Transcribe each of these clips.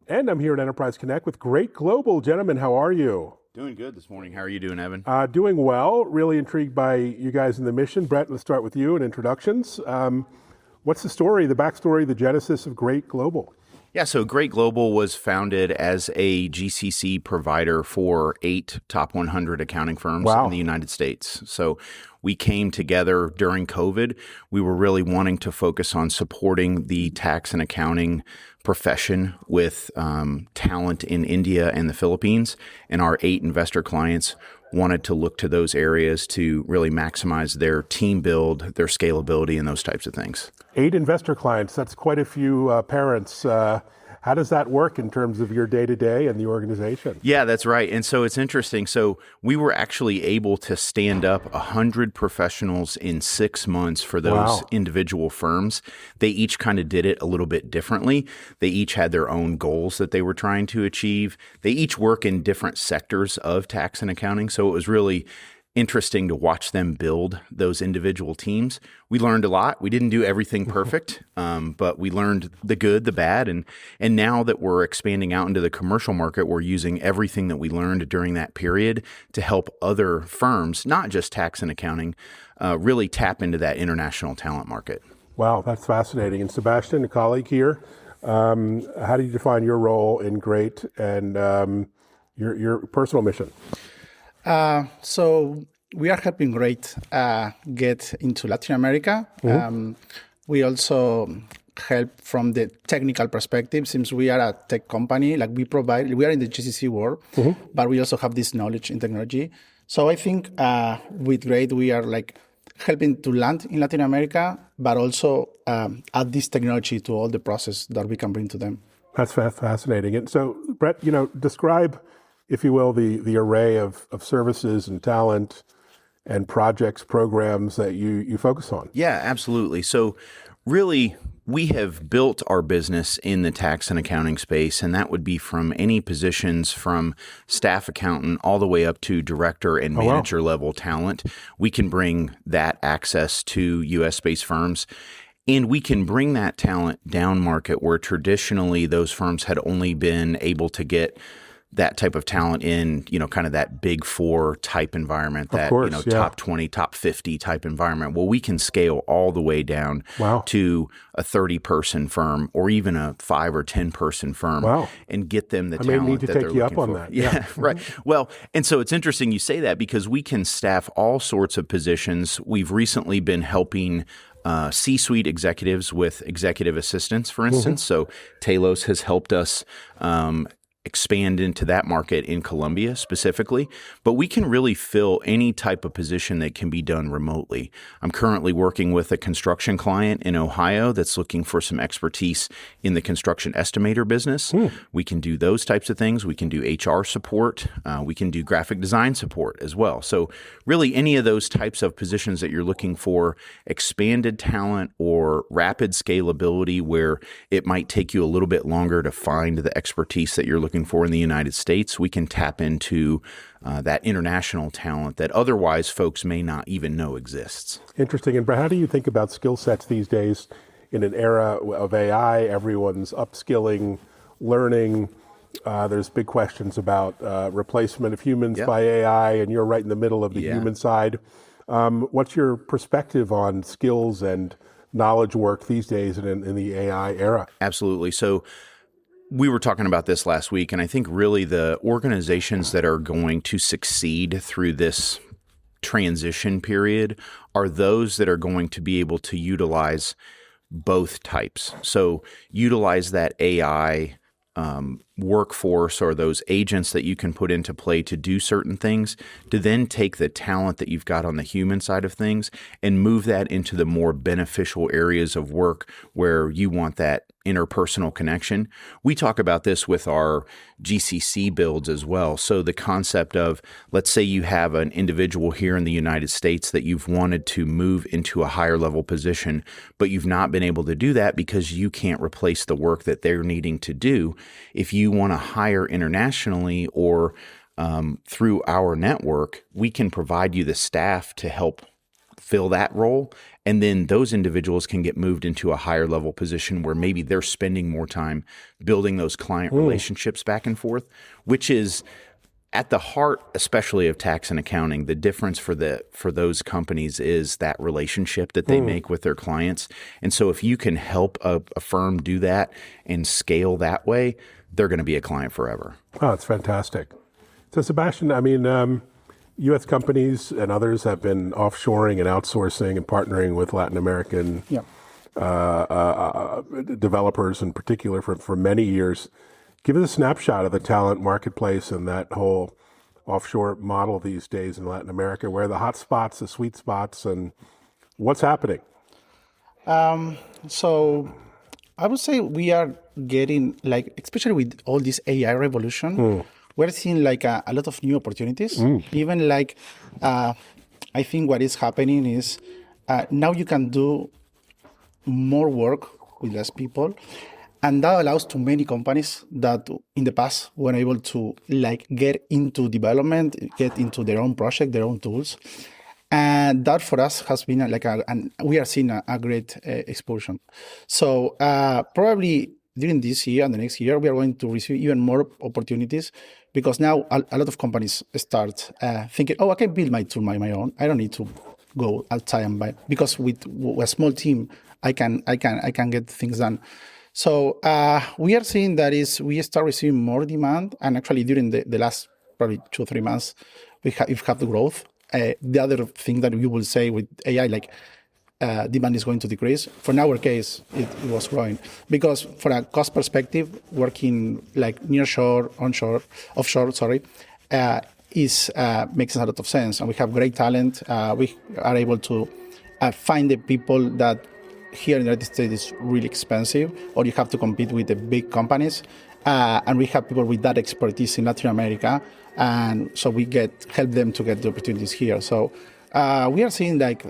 And I'm here at Enterprise Connect with Gr8 Global. Gentlemen, how are you? Doing good this morning. How are you doing, Evan? Doing well. Really intrigued by you guys in the mission. Brett, let's start with you and introductions. What's the story, the backstory, the genesis of Gr8 Global? Yeah, so Gr8 Global was founded as a GCC provider for 8 top 100 accounting firms in the United States. So we came together during COVID. We were really wanting to focus on supporting the tax and accounting profession with talent in India and the Philippines. And our 8 investor clients wanted to look to those areas to really maximize their team build, their scalability, and those types of things. 8 investor clients, that's quite a few parents. How does that work in terms of your day-to-day and the organization? Yeah, that's right. And so it's interesting. So we were actually able to stand up 100 professionals in 6 months for those individual firms. They each kind of did it a little bit differently. They each had their own goals that they were trying to achieve. They each work in different sectors of tax and accounting. So it was really interesting to watch them build those individual teams. We learned a lot. We didn't do everything perfect, but we learned the good, the bad, and now that we're expanding out into the commercial market, we're using everything that we learned during that period to help other firms, not just tax and accounting, really tap into that international talent market. Wow, that's fascinating. And Sebastian, a colleague here, how do you define your role in Gr8 and your personal mission? So we are helping Gr8 get into Latin America. We also help from the technical perspective, since we are a tech company. Like we are in the GCC world, but we also have this knowledge in technology. So I think with Gr8 we are like helping to land in Latin America, but also add this technology to all the process that we can bring to them. That's fascinating. And so, Brett, describe, if you will, the array of services and talent and projects, programs that you focus on. Yeah, absolutely. So really, we have built our business in the tax and accounting space, and that would be from any positions from staff accountant all the way up to director and manager level talent. We can bring that access to US-based firms. And we can bring that talent down market where traditionally those firms had only been able to get that type of talent in, kind of that big 4 type environment, that, top 20, top 50 type environment. Well, we can scale all the way down to a 30-person firm or even a 5 or 10-person firm and get them the talent may need to that take they're you looking up on for. that. Yeah, right. Well, and so it's interesting you say that because we can staff all sorts of positions. We've recently been helping C-suite executives with executive assistants, for instance. So Talos has helped us expand into that market in Colombia specifically, but we can really fill any type of position that can be done remotely. I'm currently working with a construction client in Ohio that's looking for some expertise in the construction estimator business. We can do those types of things. We can do HR support. We can do graphic design support as well. So really any of those types of positions that you're looking for, expanded talent or rapid scalability where it might take you a little bit longer to find the expertise that you're looking for in the United States, we can tap into that international talent that otherwise folks may not even know exists. Interesting. And Brett, how do you think about skill sets these days in an era of AI? Everyone's upskilling, learning. There's big questions about replacement of humans by AI, and you're right in the middle of the human side. What's your perspective on skills and knowledge work these days in the AI era? Absolutely. So we were talking about this last week, and I think really the organizations that are going to succeed through this transition period are those that are going to be able to utilize both types. So utilize that AI workforce or those agents that you can put into play to do certain things, to then take the talent that you've got on the human side of things and move that into the more beneficial areas of work where you want that interpersonal connection. We talk about this with our GCC builds as well. So the concept of, let's say you have an individual here in the United States that you've wanted to move into a higher level position, but you've not been able to do that because you can't replace the work that they're needing to do. If you want to hire internationally or through our network, we can provide you the staff to help fill that role. And then those individuals can get moved into a higher level position where maybe they're spending more time building those client relationships back and forth, which is at the heart, especially of tax and accounting. The difference for those companies is that relationship that they make with their clients. And so if you can help a firm do that and scale that way, they're going to be a client forever. Oh, it's fantastic. So Sebastian, I mean, U.S. companies and others have been offshoring and outsourcing and partnering with Latin American developers in particular for many years. Give us a snapshot of the talent marketplace and that whole offshore model these days in Latin America. Where are the hot spots, the sweet spots, and what's happening? So I would say we are getting, like, especially with all this AI revolution, we're seeing like a lot of new opportunities. Even like, I think what is happening is now you can do more work with less people. And that allows to many companies that in the past were able to like get into development, get into their own project, their own tools. And that for us has been and we are seeing a great explosion. So probably during this year and the next year, we are going to receive even more opportunities because now a lot of companies start thinking, oh, I can build my tool my own. I don't need to go outside and buy, because with a small team, I can get things done. So we are seeing that we start receiving more demand, and actually during the last probably 2 or 3 months, we've had the growth. The other thing that we will say with AI, like demand is going to decrease. For our case, it was growing because for a cost perspective, working like nearshore, onshore, offshore, is makes a lot of sense, and we have great talent. We are able to find the people that here in the United States is really expensive, or you have to compete with the big companies. And we have people with that expertise in Latin America, and so we help them to get the opportunities here. So we are seeing like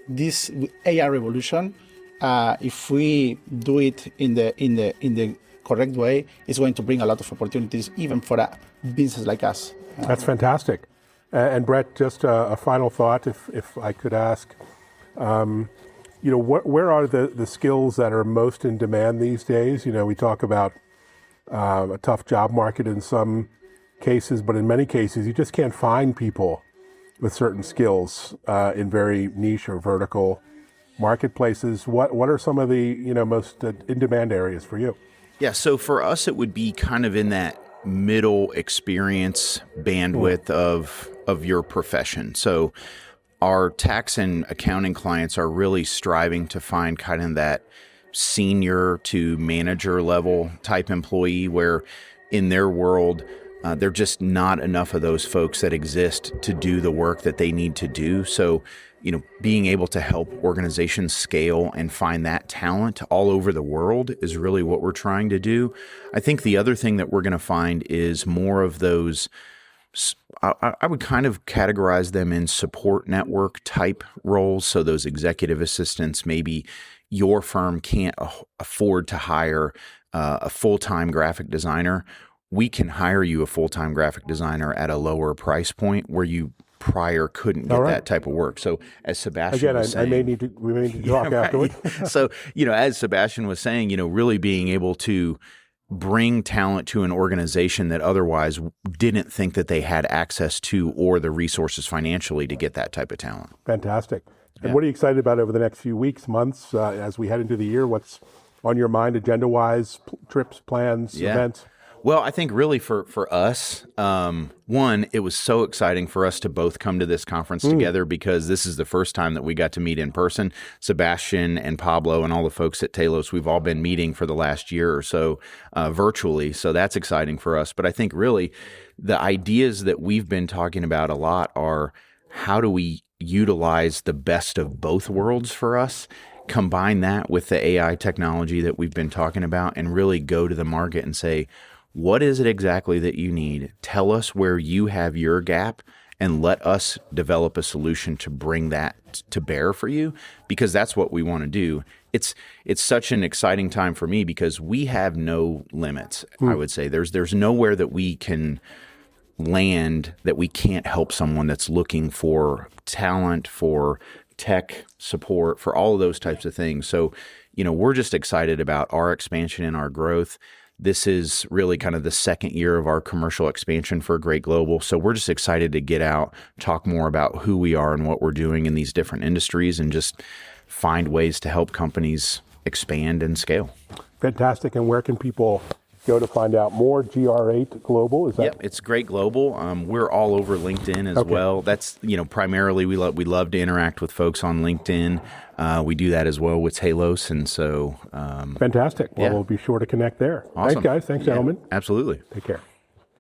this AI revolution. If we do it in the correct way, it's going to bring a lot of opportunities, even for a business like us. That's fantastic. And Brett, just a final thought, if I could ask. Where are the skills that are most in demand these days? We talk about a tough job market in some cases, but in many cases, you just can't find people with certain skills in very niche or vertical marketplaces. What are some of the most in-demand areas for you? Yeah, so for us, it would be kind of in that middle experience bandwidth of your profession. So our tax and accounting clients are really striving to find kind of that senior to manager level type employee where in their world, there are just not enough of those folks that exist to do the work that they need to do. So, being able to help organizations scale and find that talent all over the world is really what we're trying to do. I think the other thing that we're going to find is more of those, I would kind of categorize them in support network type roles. So those executive assistants, maybe your firm can't afford to hire a full-time graphic designer. We can hire you a full-time graphic designer at a lower price point where you prior couldn't get that type of work. So as Sebastian was saying, we may need to talk afterward. So, as Sebastian was saying, really being able to bring talent to an organization that otherwise didn't think that they had access to or the resources financially to get that type of talent. Fantastic. And what are you excited about over the next few weeks, months, as we head into the year? What's on your mind agenda-wise, trips, plans, events? Well, I think really for us, one, it was so exciting for us to both come to this conference together because this is the first time that we got to meet in person. Sebastian and Pablo and all the folks at Talos, we've all been meeting for the last year or so virtually. So that's exciting for us. But I think really the ideas that we've been talking about a lot are how do we utilize the best of both worlds for us, combine that with the AI technology that we've been talking about, and really go to the market and say, what is it exactly that you need? Tell us where you have your gap and let us develop a solution to bring that to bear for you, because that's what we want to do. It's such an exciting time for me because we have no limits. I would say there's nowhere that we can land that we can't help someone that's looking for talent, for tech support, for all of those types of things. So, we're just excited about our expansion and our growth. This is really kind of the second year of our commercial expansion for Gr8 Global. So we're just excited to get out, talk more about who we are and what we're doing in these different industries, and just find ways to help companies expand and scale. Fantastic. And where can people go to find out more? Gr8 Global, is that? Yep, it's Gr8 Global. We're all over LinkedIn as well. That's, primarily we love to interact with folks on LinkedIn. We do that as well with Talos, and so fantastic. Well, we'll be sure to connect there. Awesome. Thanks, guys. Thanks, gentlemen. Absolutely. Take care.